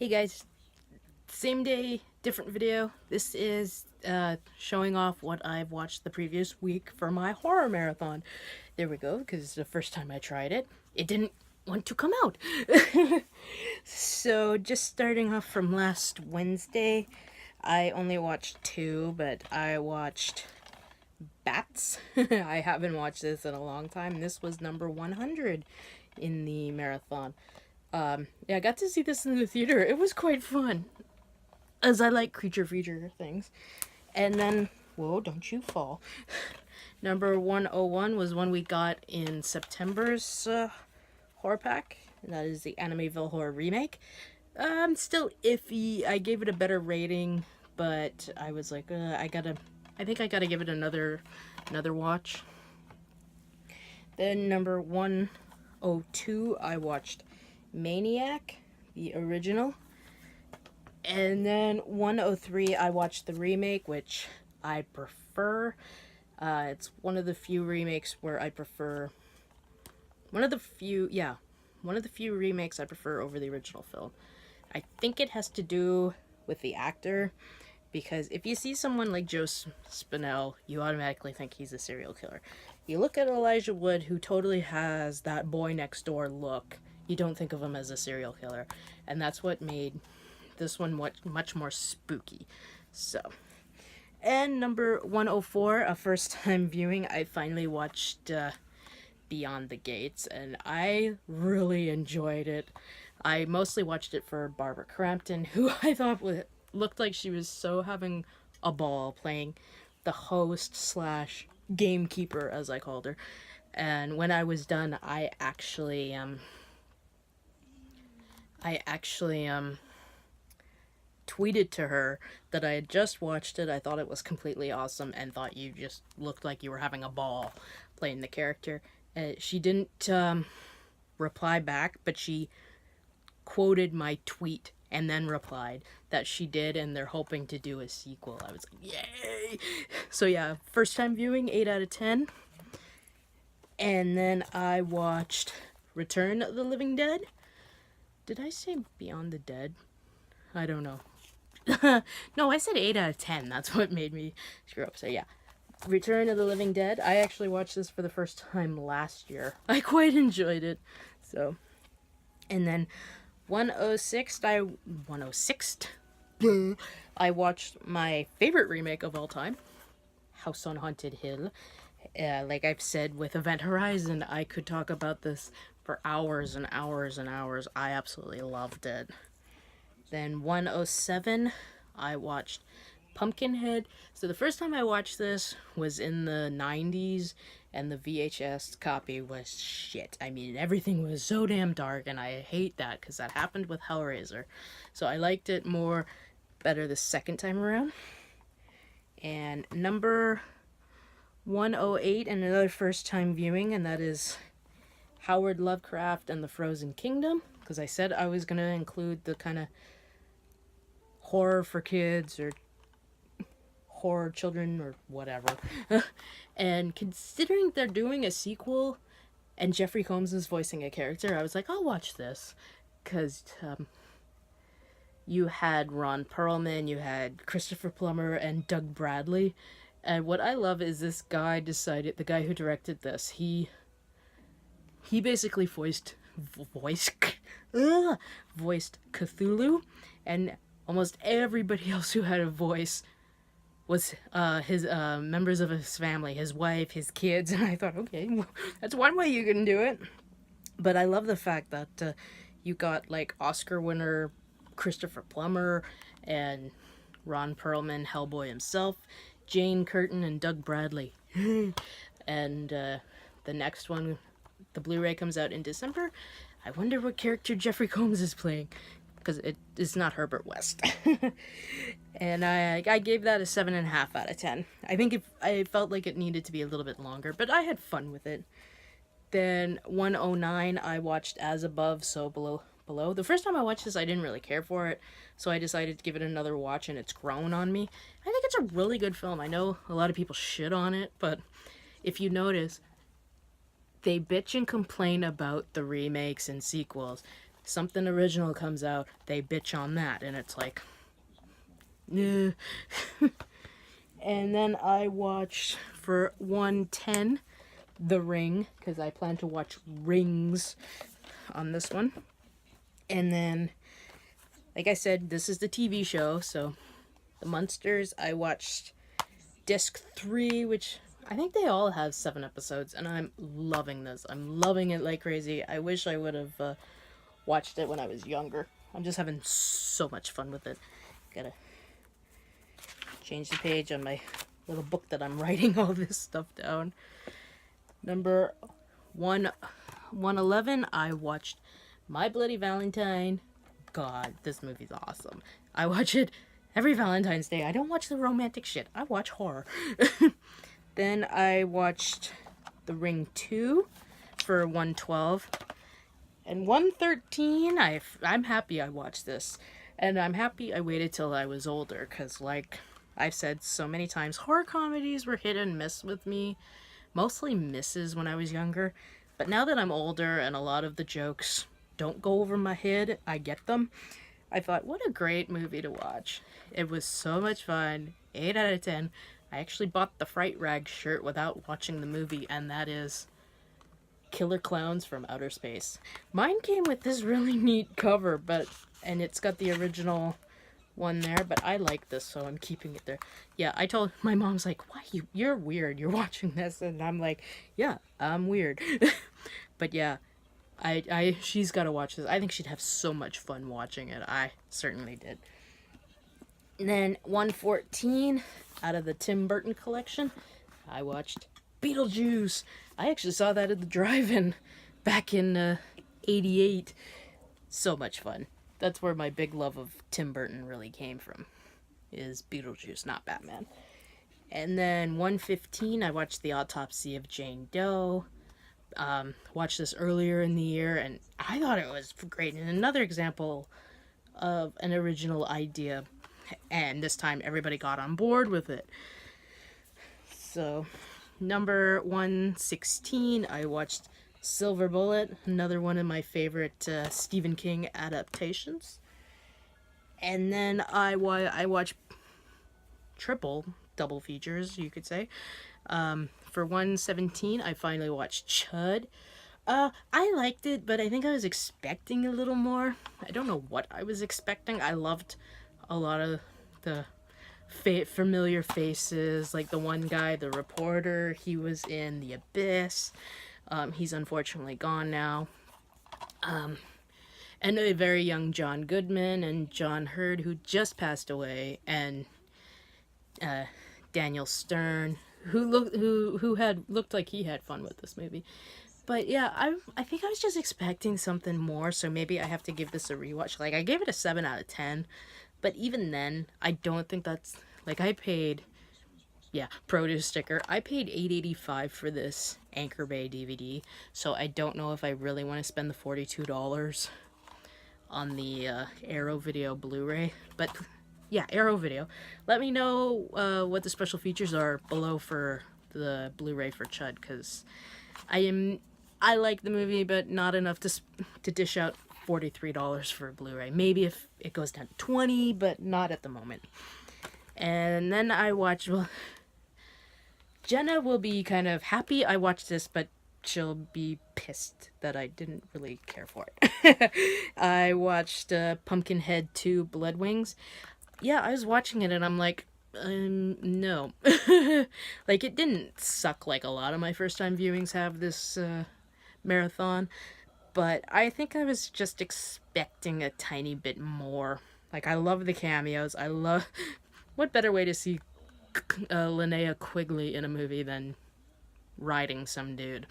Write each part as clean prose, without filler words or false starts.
Hey guys, same day, different video. This is showing off what I've watched the previous week for my horror marathon. There we go, because it's the first time I tried it. It didn't want to come out. So, just starting off from last Wednesday, I only watched two, but I watched Bats. I haven't watched this in a long time. This was number 100 in the marathon. Yeah, I got to see this in the theater. It was quite fun, as I like creature feature things. And then, whoa, don't you fall. Number 101 was one we got in September's horror pack. And that is the Animeville Horror Remake. Still iffy. I gave it a better rating, but I was like, I think I gotta give it another watch. Then number 102, I watched Maniac, the original. And then 103, I watched the remake, which I prefer. It's one of the few remakes where I prefer. One of the few remakes I prefer over the original film. I think it has to do with the actor, because if you see someone like Joe Spinell, you automatically think he's a serial killer. You look at Elijah Wood, who totally has that boy next door look. You don't think of him as a serial killer, and that's what made this one much more spooky. So, and number 104, a first time viewing, I finally watched Beyond the Gates, and I really enjoyed it. I mostly watched it for Barbara Crampton, who I thought looked like she was so having a ball playing the host slash gamekeeper, as I called her. And when I was done, I actually tweeted to her that I had just watched it. I thought it was completely awesome and thought you just looked like you were having a ball playing the character. She didn't reply back, but she quoted my tweet and then replied that she did, and they're hoping to do a sequel. I was like, yay! So yeah, first time viewing, 8 out of 10. And then I watched Return of the Living Dead. Did I say Beyond the Dead? I don't know. No, I said 8 out of 10. That's what made me screw up. So yeah, Return of the Living Dead. I actually watched this for the first time last year. I quite enjoyed it. So, and then 106, I watched my favorite remake of all time, House on Haunted Hill. Like I've said with Event Horizon, I could talk about this for hours and hours and hours. I absolutely loved it. Then 107, I watched Pumpkinhead. So the first time I watched this was in the 90s, and the VHS copy was shit. I mean, everything was so damn dark, and I hate that because that happened with Hellraiser. So I liked it better the second time around. And number 108, and another first time viewing, and that is Howard Lovecraft and the Frozen Kingdom, because I said I was going to include the kind of horror for kids or horror children or whatever. And considering they're doing a sequel and Jeffrey Combs is voicing a character, I was like, I'll watch this. Because you had Ron Perlman, you had Christopher Plummer, and Doug Bradley. And what I love is this guy decided, the guy who directed this, he basically voiced Cthulhu, and almost everybody else who had a voice was his members of his family, his wife, his kids, and I thought, okay, well, that's one way you can do it. But I love the fact that you got like Oscar winner Christopher Plummer and Ron Perlman, Hellboy himself, Jane Curtin, and Doug Bradley. And the next one, the Blu-ray comes out in December. I wonder what character Jeffrey Combs is playing, because it is not Herbert West. And I gave that a 7.5 out of 10. I think I felt like it needed to be a little bit longer, but I had fun with it. Then 109, I watched As Above, So Below. The first time I watched this, I didn't really care for it, so I decided to give it another watch, and it's grown on me. I think it's a really good film. I know a lot of people shit on it, but if you notice, they bitch and complain about the remakes and sequels, Something original comes out, they bitch on that, and it's like, nah. And then I watched for 110 The Ring, because I plan to watch Rings on this one. And then, like I said, this is the TV show, so The Munsters, I watched Disc 3, which I think they all have 7 episodes, and I'm loving this. I'm loving it like crazy. I wish I would have watched it when I was younger. I'm just having so much fun with it. Gotta change the page on my little book that I'm writing all this stuff down. Number 111, I watched My Bloody Valentine. God, this movie's awesome. I watch it every Valentine's Day. I don't watch the romantic shit. I watch horror. Then I watched The Ring 2 for 112. And 113, I'm happy I watched this. And I'm happy I waited till I was older, because like I've said so many times, horror comedies were hit and miss with me. Mostly misses when I was younger. But now that I'm older and a lot of the jokes don't go over my head, I get them. I thought, what a great movie to watch. It was so much fun. 8 out of 10. I actually bought the Fright Rag shirt without watching the movie, and that is Killer Clowns from Outer Space. Mine came with this really neat cover, and it's got the original one there, but I like this, so I'm keeping it there. Yeah, I told my mom's like, why you're weird, you're watching this, and I'm like, yeah, I'm weird. But yeah, she's got to watch this. I think she'd have so much fun watching it. I certainly did. And then 114, out of the Tim Burton collection, I watched Beetlejuice. I actually saw that at the drive-in back in 88. So much fun. That's where my big love of Tim Burton really came from, is Beetlejuice, not Batman. And then 115, I watched The Autopsy of Jane Doe. Watched this earlier in the year, and I thought it was great. And another example of an original idea, and this time everybody got on board with it. So, number 116, I watched Silver Bullet, another one of my favorite Stephen King adaptations. And then I watched double features, you could say. For 117, I finally watched Chud. I liked it, but I think I was expecting a little more. I don't know what I was expecting. I loved a lot of the familiar faces, like the one guy, the reporter. He was in The Abyss. He's unfortunately gone now. And a very young John Goodman and John Hurd, who just passed away, and Daniel Stern, who looked like he had fun with this movie. But yeah, I think I was just expecting something more, so maybe I have to give this a rewatch. Like, I gave it a 7 out of 10, but even then, I don't think that's, like, I paid, yeah, produce sticker, I paid $8.85 for this Anchor Bay DVD, so I don't know if I really want to spend the $42 on the Arrow Video Blu-ray, but yeah, Arrow Video. Let me know what the special features are below for the Blu-ray for Chud, because I like the movie, but not enough to dish out $43 for a Blu-ray. Maybe if it goes down to $20, but not at the moment. And then I watched, well, Jenna will be kind of happy I watched this, but she'll be pissed that I didn't really care for it. I watched Pumpkinhead 2 Blood Wings. Yeah, I was watching it and I'm like, no. Like, it didn't suck like a lot of my first time viewings have this marathon, but I think I was just expecting a tiny bit more. Like, I love the cameos. What better way to see Linnea Quigley in a movie than riding some dude?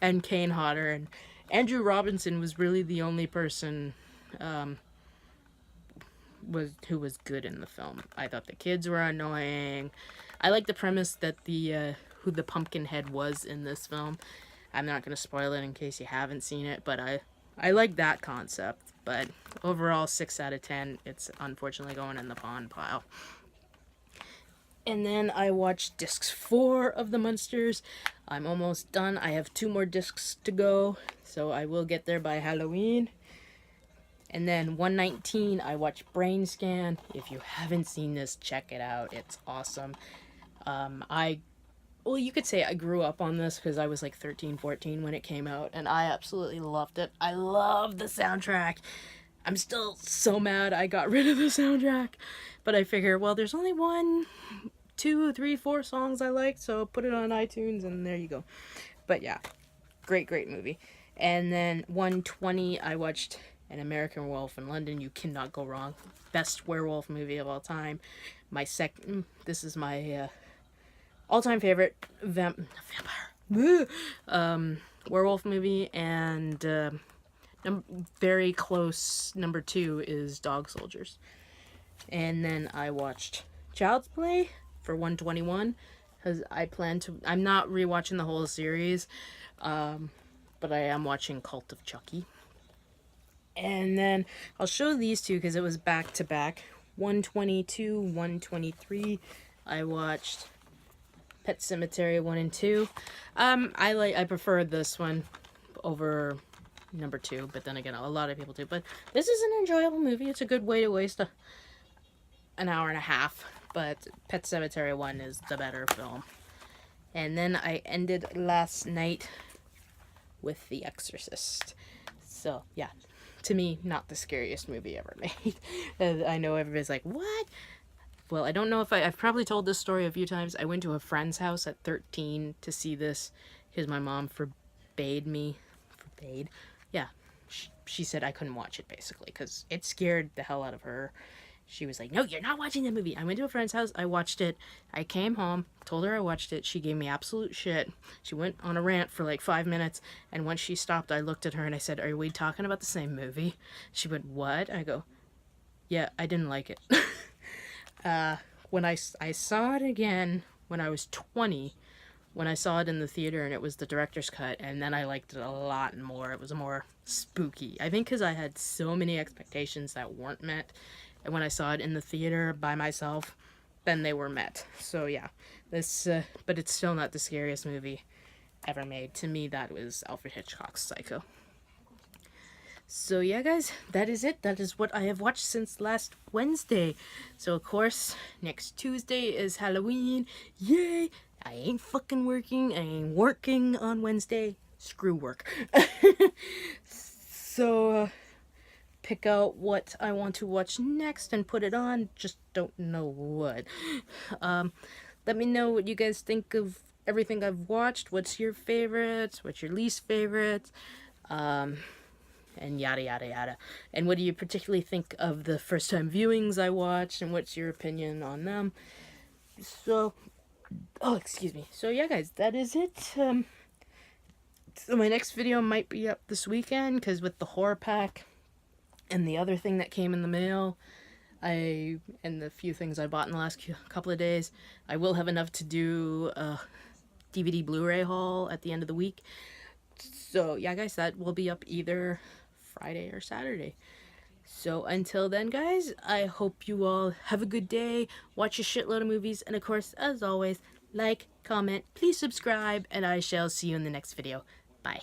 And Kane Hodder and Andrew Robinson was really the only person who was good in the film. I thought the kids were annoying. I like the premise that who the Pumpkinhead was in this film. I'm not going to spoil it in case you haven't seen it, but I like that concept. But overall, 6 out of 10. It's unfortunately going in the pawn pile. And then I watched discs 4 of The Munsters. I'm almost done. I have 2 more discs to go, so I will get there by Halloween. And then 119, I watched Brain Scan. If you haven't seen this, check it out. It's awesome. Well, you could say I grew up on this because I was like 13, 14 when it came out, and I absolutely loved it. I love the soundtrack. I'm still so mad I got rid of the soundtrack, but I figure, well, there's only 1, 2, 3, 4 songs I like, so put it on iTunes, and there you go. But yeah, great, great movie. And then 120, I watched An American Werewolf in London. You cannot go wrong. Best werewolf movie of all time. This is my all-time favorite vampire werewolf movie, and very close number 2 is Dog Soldiers. And then I watched Child's Play for 121 because I'm not rewatching the whole series, but I am watching Cult of Chucky. And then I'll show these two because it was back to back. 122, 123. I watched Pet Sematary 1 and 2. I prefer this one over number 2, but then again, a lot of people do. But this is an enjoyable movie. It's a good way to waste an hour and a half. But Pet Sematary 1 is the better film. And then I ended last night with The Exorcist. So yeah, to me, not the scariest movie ever made. I know everybody's like, what? Well, I don't know if I've probably told this story a few times. I went to a friend's house at 13 to see this because my mom forbade me. Yeah. She said I couldn't watch it, basically, because it scared the hell out of her. She was like, no, you're not watching the movie. I went to a friend's house. I watched it. I came home, told her I watched it. She gave me absolute shit. She went on a rant for like 5 minutes. And once she stopped, I looked at her and I said, are we talking about the same movie? She went, what? I go, yeah, I didn't like it. When I saw it again when I was 20, when I saw it in the theater, and it was the director's cut, and then I liked it a lot more. It was more spooky. I think because I had so many expectations that weren't met, and when I saw it in the theater by myself, then they were met. So yeah, but it's still not the scariest movie ever made. To me, that was Alfred Hitchcock's Psycho. So yeah, guys, that is it. That is what I have watched since last Wednesday. So of course, next Tuesday is Halloween. Yay! I ain't fucking working. I ain't working on Wednesday. Screw work. So pick out what I want to watch next and put it on. Just don't know what. Let me know what you guys think of everything I've watched. What's your favorites? What's your least favorites? And yada yada yada. And what do you particularly think of the first time viewings I watched, and what's your opinion on them? So, excuse me. So yeah, guys, that is it. So my next video might be up this weekend, because with the horror pack and the other thing that came in the mail, and the few things I bought in the last couple of days, I will have enough to do a DVD Blu-ray haul at the end of the week. So yeah, guys, that will be up either Friday or Saturday. So until then, guys, I hope you all have a good day, watch a shitload of movies, and of course, as always, like, comment, please subscribe, and I shall see you in the next video. Bye.